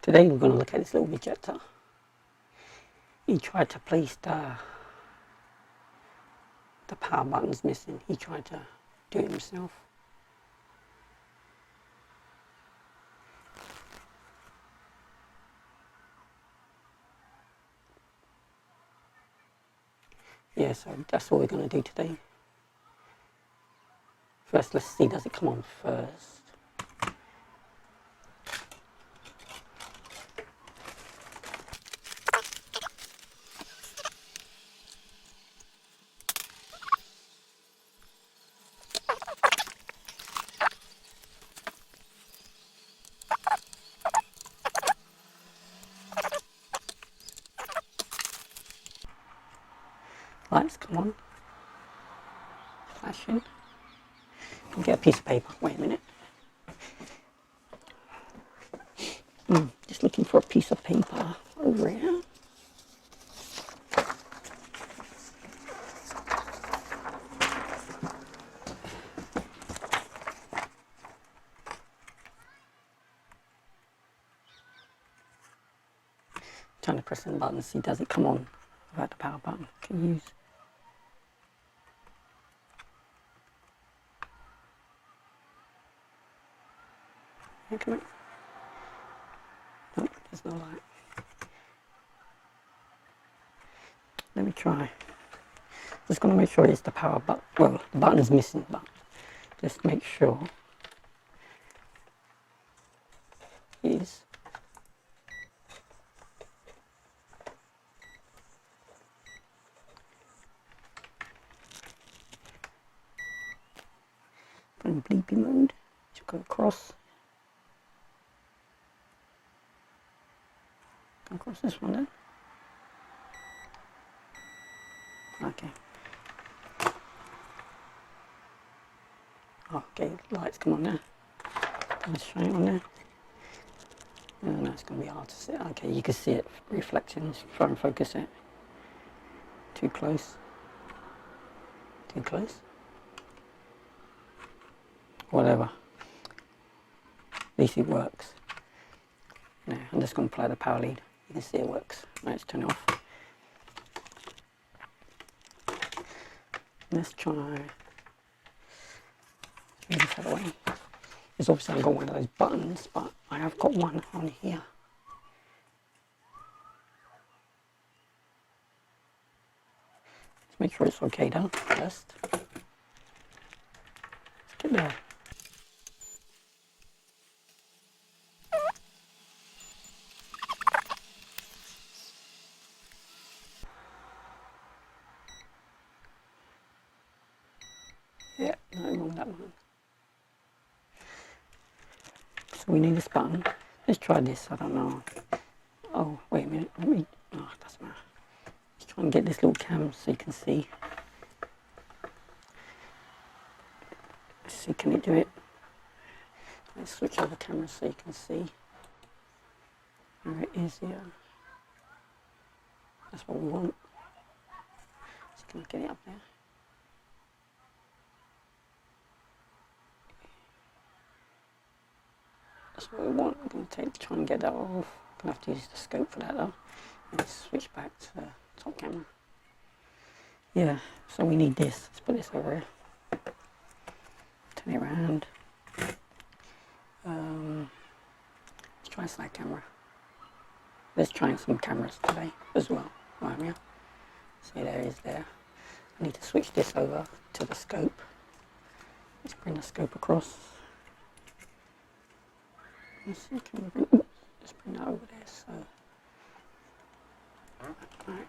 Today we're going to look at this little projector. He tried to place the power buttons missing. He tried to do it himself. Yeah, so that's what we're going to do today. First, let's see, does it come on first? Lights come on. Flashing. Get a piece of paper. Wait a minute. Just looking for a piece of paper over here. Trying to press the button, see does it come on without the power button. Can use. Yeah, come on. Nope, there's no light. Let me try. Just going to make sure it's the power button. Well, the button is missing, but just make sure it is. Put in bleepy mode. Should go across. Go across this one then. Okay. Okay, lights come on there. Let's shine it on there. Oh, no, it's going to be hard to see. Okay, you can see it reflecting. Let's try and focus it. Too close. Too close. Whatever. At least it works. Now, I'm just going to play the power lead. You can see it works. Let's turn it off. Let's try. Move this out of the way. Because obviously I haven't got one of those buttons, but I have got one on here. Let's make sure it's okay though, first. Let's get there. Yeah, nothing wrong with that one. So we need this button. Let's try this, I don't know. Oh, wait a minute, oh, it doesn't matter. Let's try and get this little cam so you can see. Let's see, can it do it? Let's switch over camera so you can see. There it is here. That's what we want. So can I get it up there? That's what we want. I'm going to try and get that off. I'm going to have to use the scope for that though. Let's switch back to the top camera. Yeah, so we need this. Let's put this over here. Turn it around. Let's try a side camera. Let's try some cameras today as well. Right here. See, there it is there. I need to switch this over to the scope. Let's bring the scope across. Let's see, can we bring, let's bring that over there, so. Right.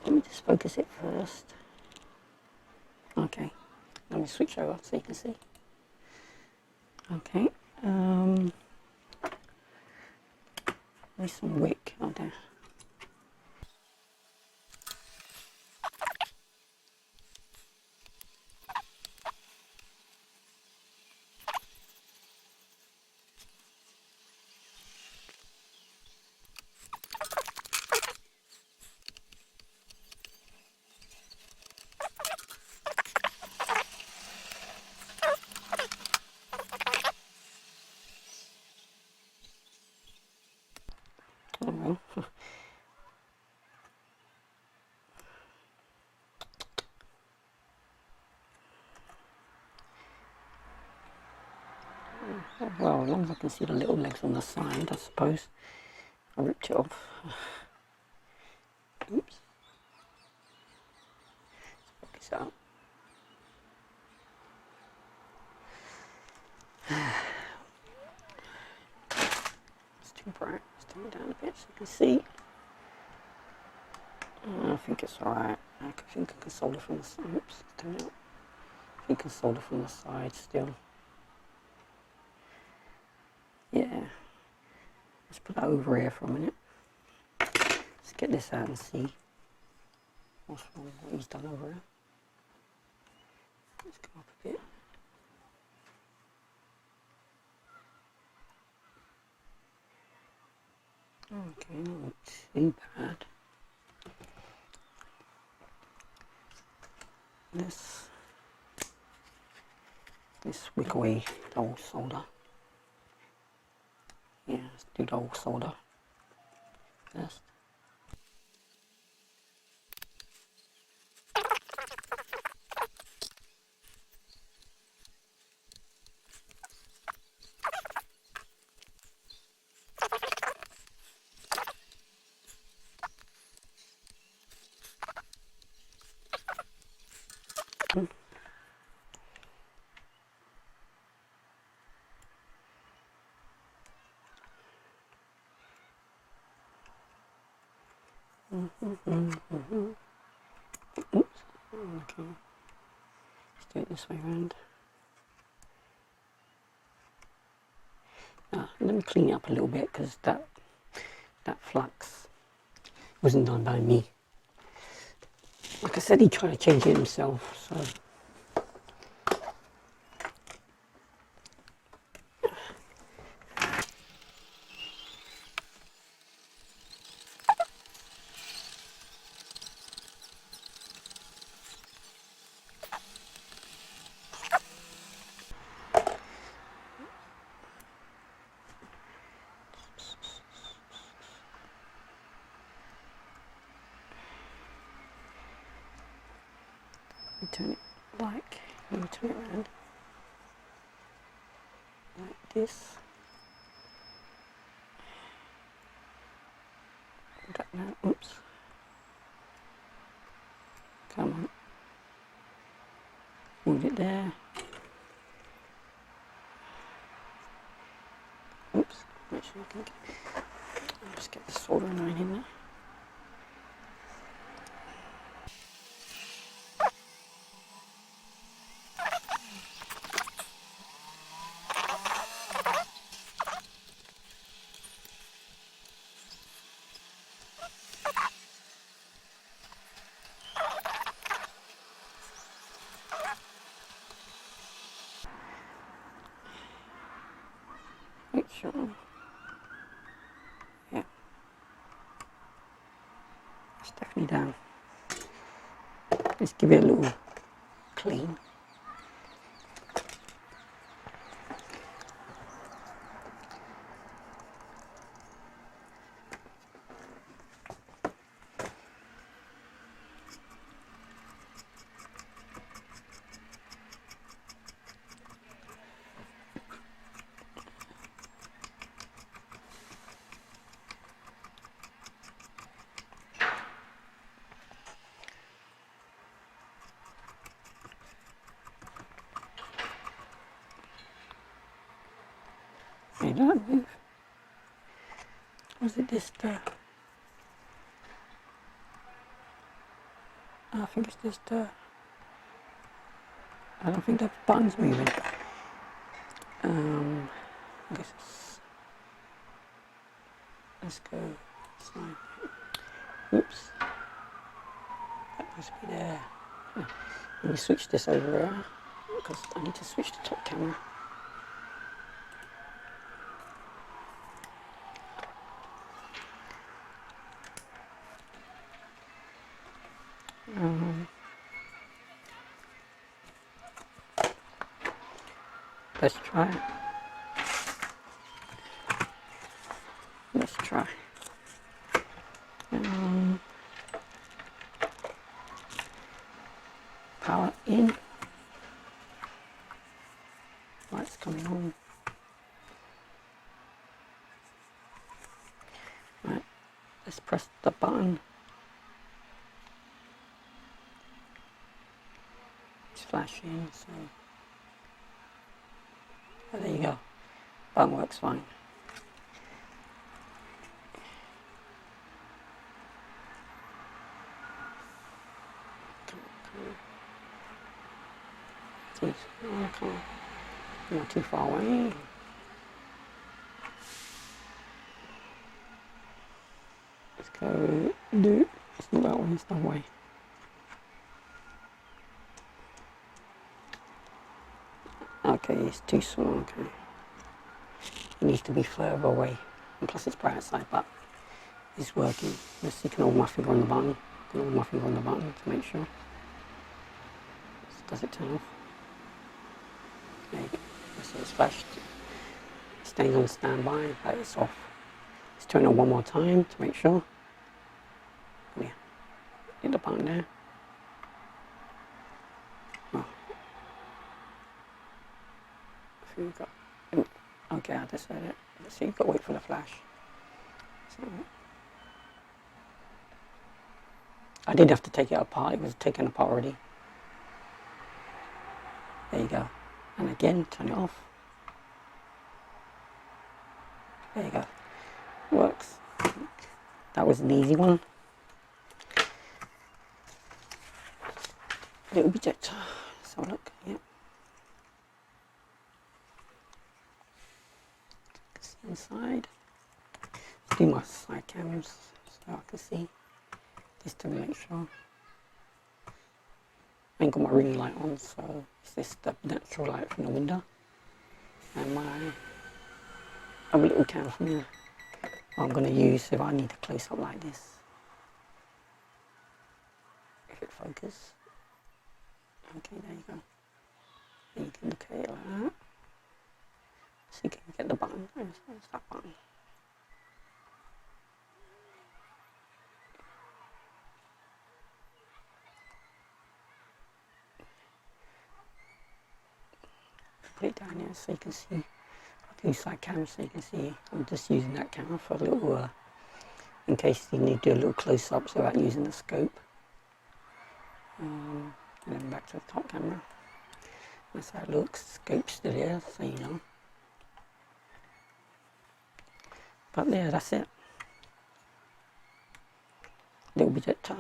Let me just focus it first. Okay, let me switch over so you can see. Okay, there's some wick out there. we go. Well, as long as I can see the little legs on the side, I suppose. I ripped it off. Oops. Let's focus out. It's too bright. Let's turn it down a bit so you can see. I think it's alright. I think I can solder from the side. Oops, turn it out. I think I can solder from the side still. Yeah. Let's put that over here for a minute. Let's get this out and see what's wrong, what he's done over here. Let's go up a bit. Okay, not too bad. Let's wick away the old solder. Yeah, let's do the old solder first. Oops. Okay. Let's do it this way around. Let me clean it up a little bit because that flux wasn't done by me. Like I said, he tried to change it himself, so. Turn it like, let me turn it around like this. That now, oops. Come on. Move it there. Oops. Make sure I can get, I'll just get the soldering iron in there. Make sure. Yeah. It's definitely down. Let's give it a little clean. Hey, don't move. Was it this I think it's just I don't think the button's moving. I guess it's, let's go slide. Oops. That must be there. Let me switch this over here because I need to switch the top camera. Let's try it. Let's try. just press the button. It's flashing, so oh, there you go. Button works fine. Come on. Not too far away. Let's go do. It's not that way, it's that way. Okay, it's too small, okay. It needs to be further away. And plus it's bright outside, but it's working. Let's see, can I hold my finger on the button? Can I hold my finger on the button to make sure? Does it turn off? There you go. So it's flashed. It stays on standby, but it's off. Let's turn it on one more time to make sure. Yeah. Hit the button there. Oh. Okay, I just said it. So you've got to wait for the flash. So, I did have to take it apart. It was taken apart already. There you go. And again, turn it off. There you go. Works. That was an easy one. Little projector. Let's have a look. Yep. See inside. Do my side cams so I can see. Just to make sure. I ain't got my ring light on, so it's just the natural light from the window. And my other little camera from here. I'm going to use if I need to close up like this. If it focus. Okay, there you go. You can look at it like that. So you can get the button. There's that button. Put it down here so you can see. I do side camera so you can see. I'm just using that camera for a little, in case you need to do a little close-ups without using the scope. And then back to the top camera. That's how it looks. Scope's still here, so you know. But yeah, that's it. Little projector.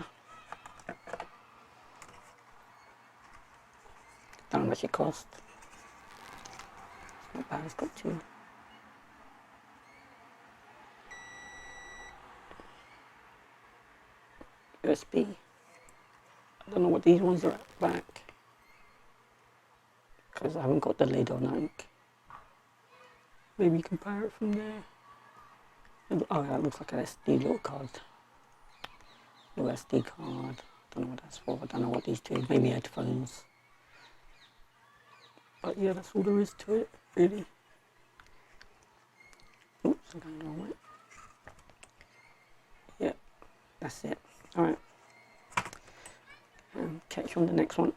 Don't know how much it cost. It's not bad, it's got two. USB. I don't know what these ones are at the back. Because I haven't got the lid or nothing. Maybe you can power it from there. Oh, that looks like an SD little card. Little SD card. Don't know what that's for. I don't know what these two. Maybe headphones. But yeah, that's all there is to it, really. Oops, I'm going the wrong way. Yeah, that's it. Alright. Catch you on the next one.